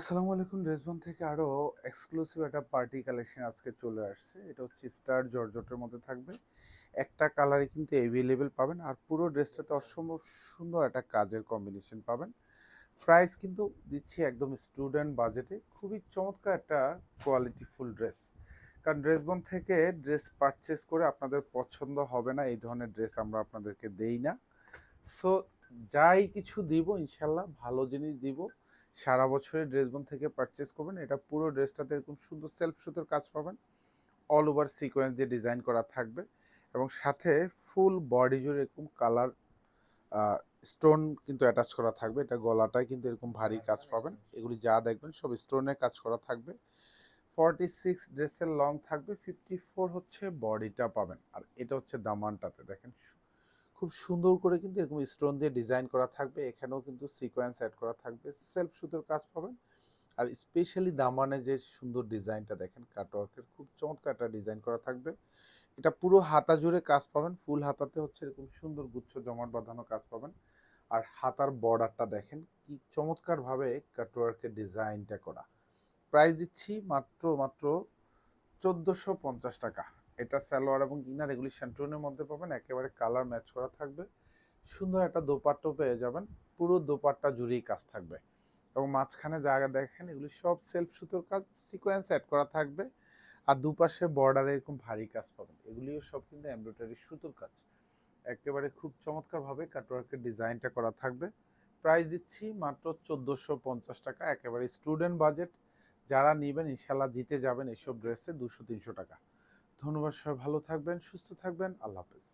আসসালামু আলাইকুম। ড্রেসবন থেকে আরো এক্সক্লুসিভ একটা পার্টি কালেকশন আজকে চলে আসছে। এটা হচ্ছে স্টার জর্জেটের মধ্যে থাকবে। একটা কালারই কিন্তু এভেলেবেল পাবেন, আর পুরো ড্রেসটাতে অসম্ভব সুন্দর একটা কাজের কম্বিনেশন পাবেন। প্রাইস কিন্তু দিচ্ছি একদম স্টুডেন্ট বাজেটে, খুবই চমৎকার একটা কোয়ালিটিফুল ড্রেস। কারণ ড্রেসবন থেকে ড্রেস পারচেস করে আপনাদের পছন্দ হবে না এই ধরনের ড্রেস আমরা আপনাদেরকে দেই না। সো যাই কিছু দিব ইনশাল্লাহ ভালো জিনিস দিব। সারা বছরের ড্রেসবন থেকে পারচেস করবেন, এটা পুরো ড্রেসটাতে এরকম সুন্দর সেলফ সুতোর কাজ পাবেন। অল ওভার সিকোয়েন্স দিয়ে ডিজাইন করা থাকবে, এবং সাথে ফুল বডি জুড়ে এরকম কালার স্টোন কিন্তু অ্যাটাচ করা থাকবে। এটা গলাটায় কিন্তু এরকম ভারী কাজ পাবেন, এগুলি যা দেখবেন সব স্টোনের কাজ করা থাকবে। 46 ড্রেসের লং থাকবে, 54 হচ্ছে বডিটা পাবেন। আর এটা হচ্ছে দামানটাতে দেখেন খুব সুন্দর করে কিন্তু এরকম স্টোন দিয়ে ডিজাইন করা থাকবে, এখানেও কিন্তু সিকোয়েন্স অ্যাড করা থাকবে, সেলফ সুতোর কাজ পাবেন। আর স্পেশালি দামানে যে সুন্দর ডিজাইনটা দেখেন কাটওয়ার্কের, খুব চমৎকার একটা ডিজাইন করা থাকবে। এটা পুরো হাতা জুড়ে কাজ পাবেন, ফুল হাতাতে হচ্ছে এরকম সুন্দর গুচ্ছ জমাট বাঁধানো কাজ পাবেন। আর হাতার বর্ডারটা দেখেন কি চমৎকার ভাবে কাটওয়ার্কের ডিজাইনটা করা। প্রাইস দিচ্ছি মাত্র মাত্র 1450 টাকা। এটা সালোয়ার এবং ইনার এগুলি শ্যান্টুনের মধ্যে পাবেন, একেবারে কালার ম্যাচ করা থাকবে। সুন্দর একটা দোপাট্টাও পেয়ে যাবেন, পুরো দোপাট্টা জুড়েই কাজ থাকবে। এবং মাঝখানে জায়গা দেখেন এগুলি সব সেলফ সুতোর কাজ, সিকোয়েন্স অ্যাড করা থাকবে। আর দুপাশে বর্ডারে এরকম ভারী কাজ পাবেন, এগুলিও সব কিন্তু এমব্রয়ডারি সুতোর কাজ। একেবারে খুব চমৎকার ভাবে কাটওয়ার্কের ডিজাইনটা করা থাকবে। প্রাইস দিচ্ছি মাত্র 1450 টাকা, একেবারে স্টুডেন্ট বাজেট। যারা নেবেন ইনশাল্লাহ জিতে যাবেন এইসব ড্রেসে 200-300 টাকা। ধন্যবাদ, সবাই ভালো থাকবেন, সুস্থ থাকবেন, আল্লাহ হাফেজ।